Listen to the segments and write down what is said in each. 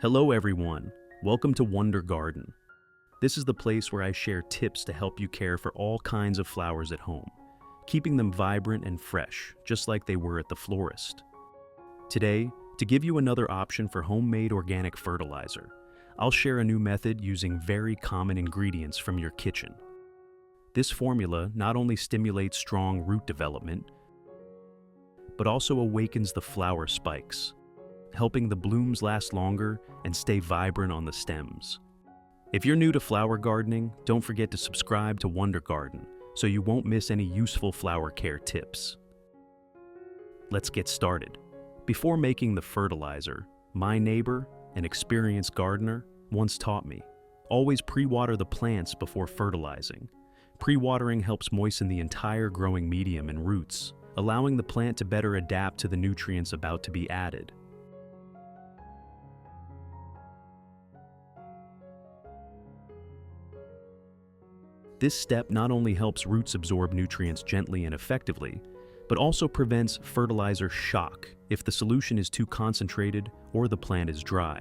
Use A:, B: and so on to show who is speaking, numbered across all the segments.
A: Hello everyone, welcome to Wonder Garden. This is the place where I share tips to help you care for all kinds of flowers at home, keeping them vibrant and fresh, just like they were at the florist. Today, to give you another option for homemade organic fertilizer, I'll share a new method using very common ingredients from your kitchen. This formula not only stimulates strong root development, but also awakens the flower spikes, helping the blooms last longer and stay vibrant on the stems. If you're new to flower gardening, don't forget to subscribe to Wonder Garden so you won't miss any useful flower care tips. Let's get started. Before making the fertilizer, my neighbor, an experienced gardener, once taught me, always pre-water the plants before fertilizing. Pre-watering helps moisten the entire growing medium and roots, allowing the plant to better adapt to the nutrients about to be added. This step not only helps roots absorb nutrients gently and effectively, but also prevents fertilizer shock if the solution is too concentrated or the plant is dry.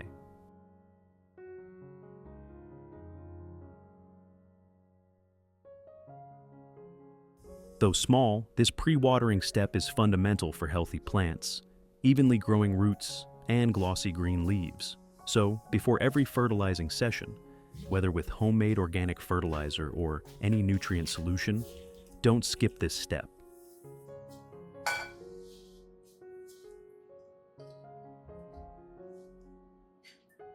A: Though small, this pre-watering step is fundamental for healthy plants, evenly growing roots, and glossy green leaves. So, before every fertilizing session, whether with homemade organic fertilizer or any nutrient solution, don't skip this step.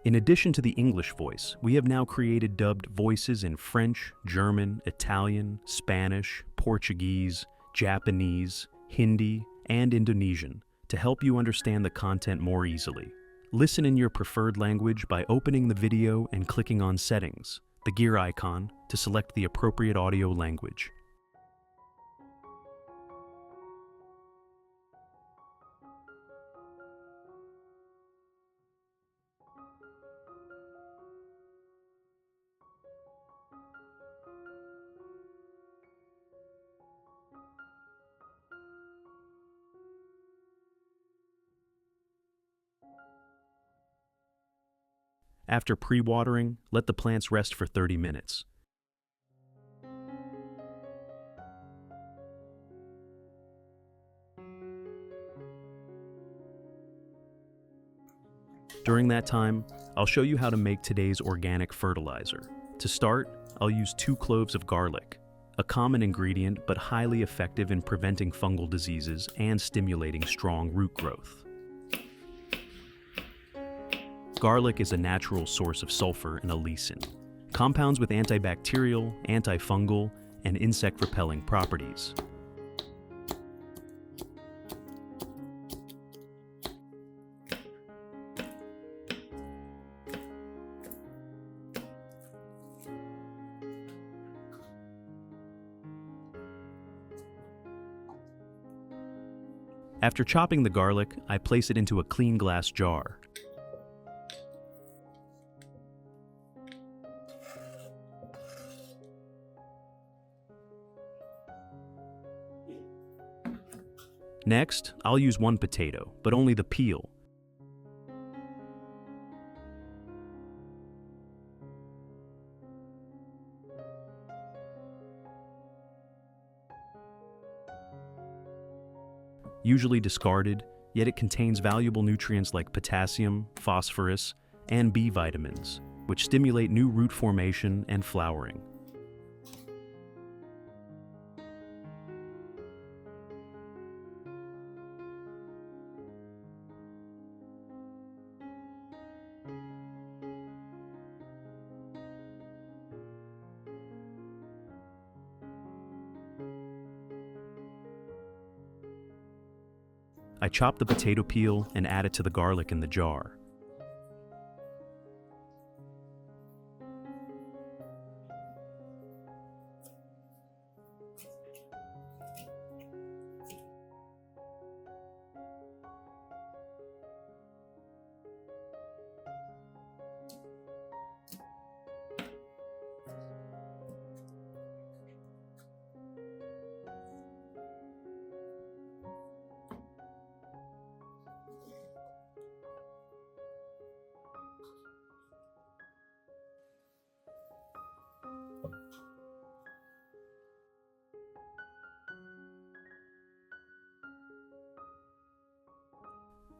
A: In addition to the English voice, we have now created dubbed voices in French, German, Italian, Spanish, Portuguese, Japanese, Hindi, and Indonesian to help you understand the content more easily. Listen in your preferred language by opening the video and clicking on Settings, the gear icon, to select the appropriate audio language. After pre-watering, let the plants rest for 30 minutes. During that time, I'll show you how to make today's organic fertilizer. To start, I'll use 2 cloves of garlic, a common ingredient but highly effective in preventing fungal diseases and stimulating strong root growth. Garlic is a natural source of sulfur and allicin, compounds with antibacterial, antifungal, and insect-repelling properties. After chopping the garlic, I place it into a clean glass jar. Next, I'll use 1 potato, but only the peel. Usually discarded, yet it contains valuable nutrients like potassium, phosphorus, and B vitamins, which stimulate new root formation and flowering. I chop the potato peel and add it to the garlic in the jar.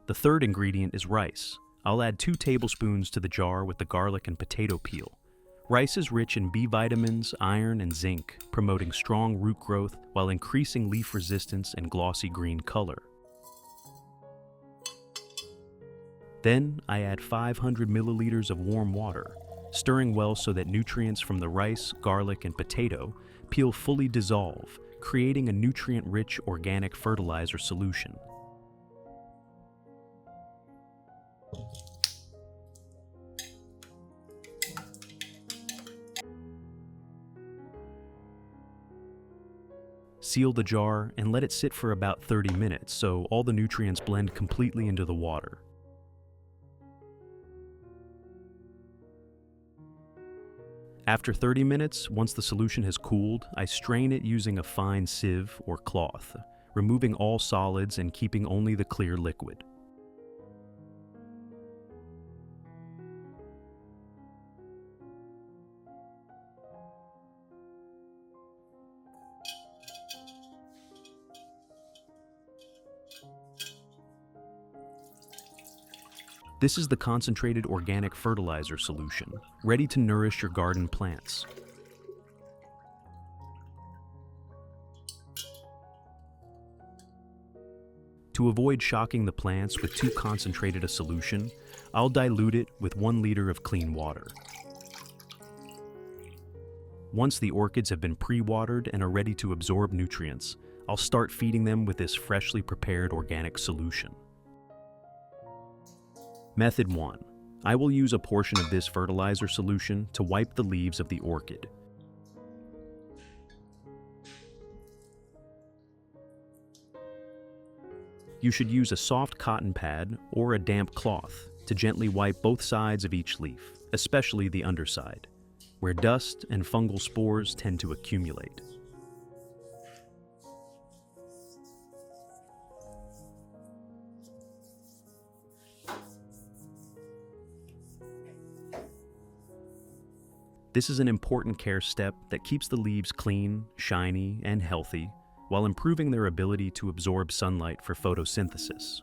A: The third ingredient is rice. I'll add 2 tablespoons to the jar with the garlic and potato peel. Rice is rich in B vitamins, iron, and zinc, promoting strong root growth while increasing leaf resistance and glossy green color. Then I add 500 milliliters of warm water, stirring well so that nutrients from the rice, garlic, and potato peel fully dissolve, creating a nutrient-rich organic fertilizer solution. Seal the jar and let it sit for about 30 minutes so all the nutrients blend completely into the water. After 30 minutes, once the solution has cooled, I strain it using a fine sieve or cloth, removing all solids and keeping only the clear liquid. This is the concentrated organic fertilizer solution, ready to nourish your garden plants. To avoid shocking the plants with too concentrated a solution, I'll dilute it with 1 liter of clean water. Once the orchids have been pre-watered and are ready to absorb nutrients, I'll start feeding them with this freshly prepared organic solution. Method 1. I will use a portion of this fertilizer solution to wipe the leaves of the orchid. You should use a soft cotton pad or a damp cloth to gently wipe both sides of each leaf, especially the underside, where dust and fungal spores tend to accumulate. This is an important care step that keeps the leaves clean, shiny, and healthy, while improving their ability to absorb sunlight for photosynthesis.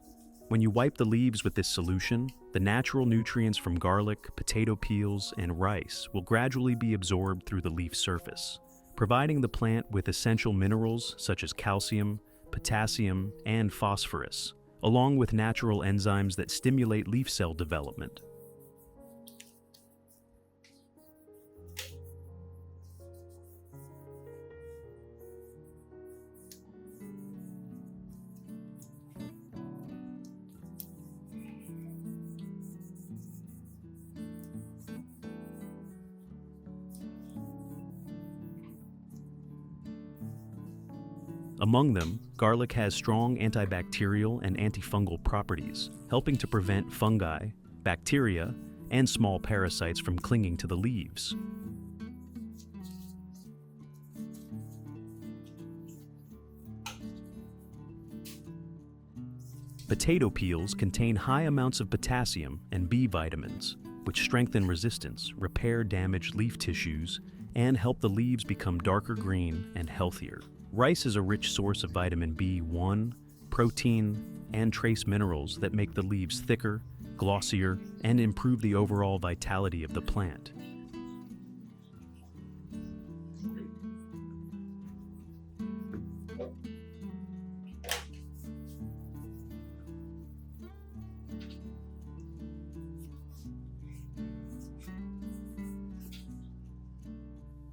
A: When you wipe the leaves with this solution, the natural nutrients from garlic, potato peels, and rice will gradually be absorbed through the leaf surface, providing the plant with essential minerals such as calcium, potassium, and phosphorus, along with natural enzymes that stimulate leaf cell development. Among them, garlic has strong antibacterial and antifungal properties, helping to prevent fungi, bacteria, and small parasites from clinging to the leaves. Potato peels contain high amounts of potassium and B vitamins, which strengthen resistance, repair damaged leaf tissues, and help the leaves become darker green and healthier. Rice is a rich source of vitamin B1, protein, and trace minerals that make the leaves thicker, glossier, and improve the overall vitality of the plant.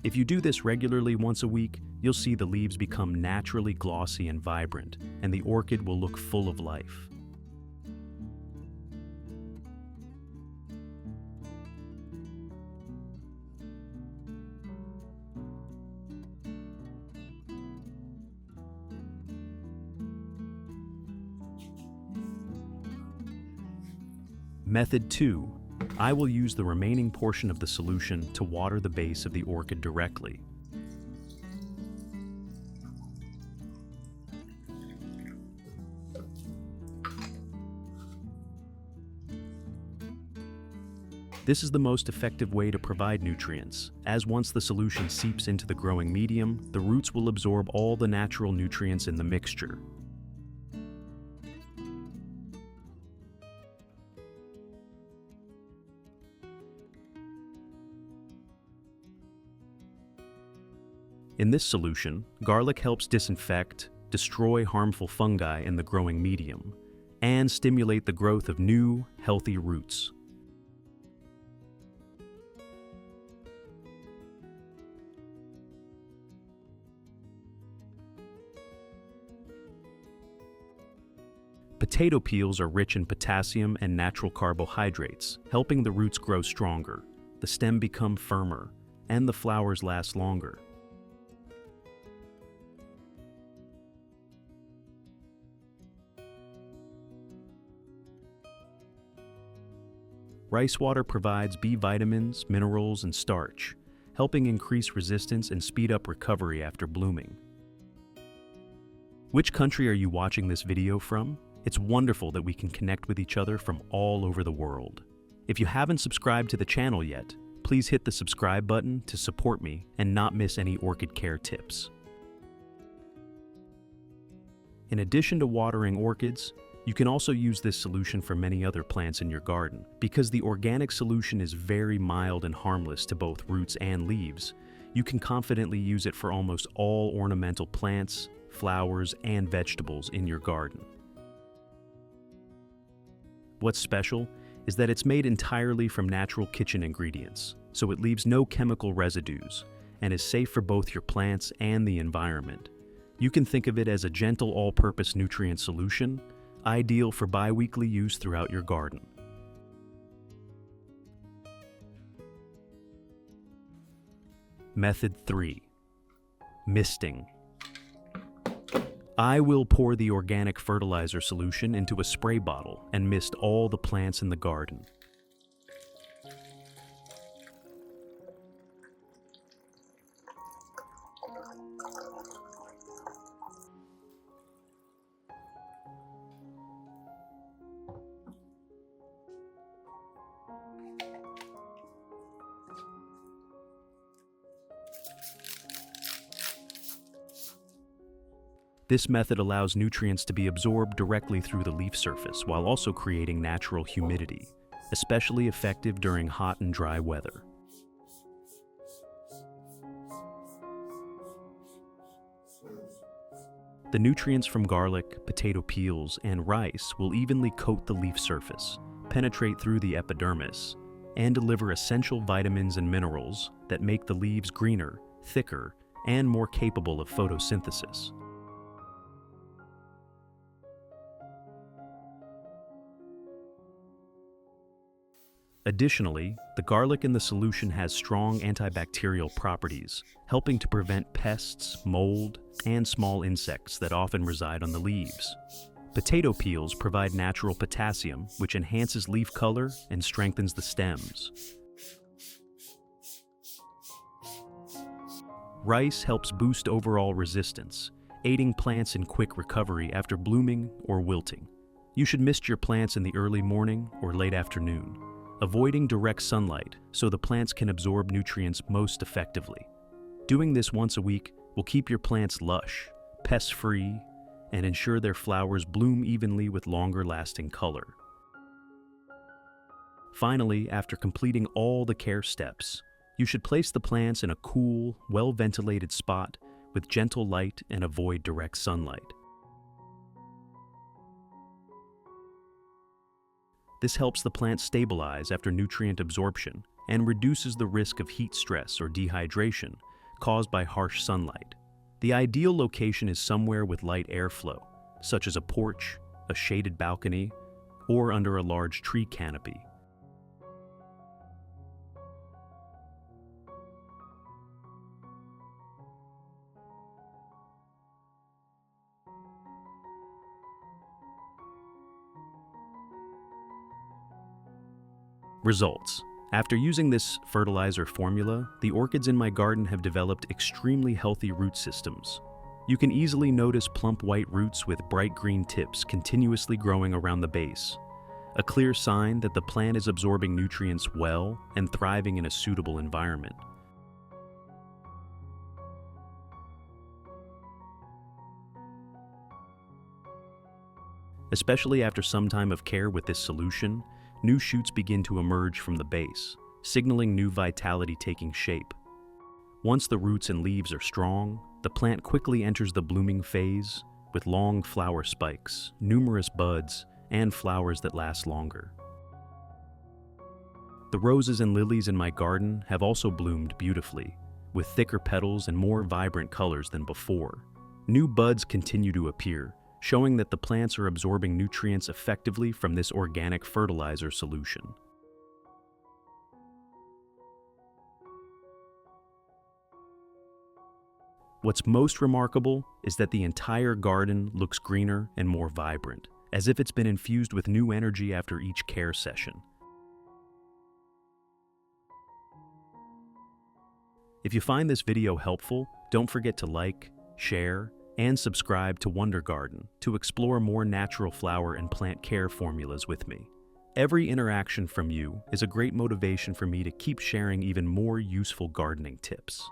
A: If you do this regularly once a week, you'll see the leaves become naturally glossy and vibrant, and the orchid will look full of life. Method 2. I will use the remaining portion of the solution to water the base of the orchid directly. This is the most effective way to provide nutrients, as once the solution seeps into the growing medium, the roots will absorb all the natural nutrients in the mixture. In this solution, garlic helps disinfect, destroy harmful fungi in the growing medium, and stimulate the growth of new, healthy roots. Potato peels are rich in potassium and natural carbohydrates, helping the roots grow stronger, the stem become firmer, and the flowers last longer. Rice water provides B vitamins, minerals, and starch, helping increase resistance and speed up recovery after blooming. Which country are you watching this video from? It's wonderful that we can connect with each other from all over the world. If you haven't subscribed to the channel yet, please hit the subscribe button to support me and not miss any orchid care tips. In addition to watering orchids, you can also use this solution for many other plants in your garden. Because the organic solution is very mild and harmless to both roots and leaves, you can confidently use it for almost all ornamental plants, flowers, and vegetables in your garden. What's special is that it's made entirely from natural kitchen ingredients, so it leaves no chemical residues and is safe for both your plants and the environment. You can think of it as a gentle all-purpose nutrient solution, ideal for bi-weekly use throughout your garden. Method 3. Misting. I will pour the organic fertilizer solution into a spray bottle and mist all the plants in the garden. This method allows nutrients to be absorbed directly through the leaf surface while also creating natural humidity, especially effective during hot and dry weather. The nutrients from garlic, potato peels, and rice will evenly coat the leaf surface, penetrate through the epidermis, and deliver essential vitamins and minerals that make the leaves greener, thicker, and more capable of photosynthesis. Additionally, the garlic in the solution has strong antibacterial properties, helping to prevent pests, mold, and small insects that often reside on the leaves. Potato peels provide natural potassium, which enhances leaf color and strengthens the stems. Rice helps boost overall resistance, aiding plants in quick recovery after blooming or wilting. You should mist your plants in the early morning or late afternoon, avoiding direct sunlight so the plants can absorb nutrients most effectively. Doing this once a week will keep your plants lush, pest-free, and ensure their flowers bloom evenly with longer-lasting color. Finally, after completing all the care steps, you should place the plants in a cool, well-ventilated spot with gentle light and avoid direct sunlight. This helps the plant stabilize after nutrient absorption and reduces the risk of heat stress or dehydration caused by harsh sunlight. The ideal location is somewhere with light airflow, such as a porch, a shaded balcony, or under a large tree canopy. Results. After using this fertilizer formula, the orchids in my garden have developed extremely healthy root systems. You can easily notice plump white roots with bright green tips continuously growing around the base, a clear sign that the plant is absorbing nutrients well and thriving in a suitable environment. Especially after some time of care with this solution, new shoots begin to emerge from the base, signaling new vitality taking shape. Once the roots and leaves are strong, the plant quickly enters the blooming phase with long flower spikes, numerous buds, and flowers that last longer. The roses and lilies in my garden have also bloomed beautifully, with thicker petals and more vibrant colors than before. New buds continue to appear, showing that the plants are absorbing nutrients effectively from this organic fertilizer solution. What's most remarkable is that the entire garden looks greener and more vibrant, as if it's been infused with new energy after each care session. If you find this video helpful, don't forget to like, share, and subscribe to Wonder Garden to explore more natural flower and plant care formulas with me. Every interaction from you is a great motivation for me to keep sharing even more useful gardening tips.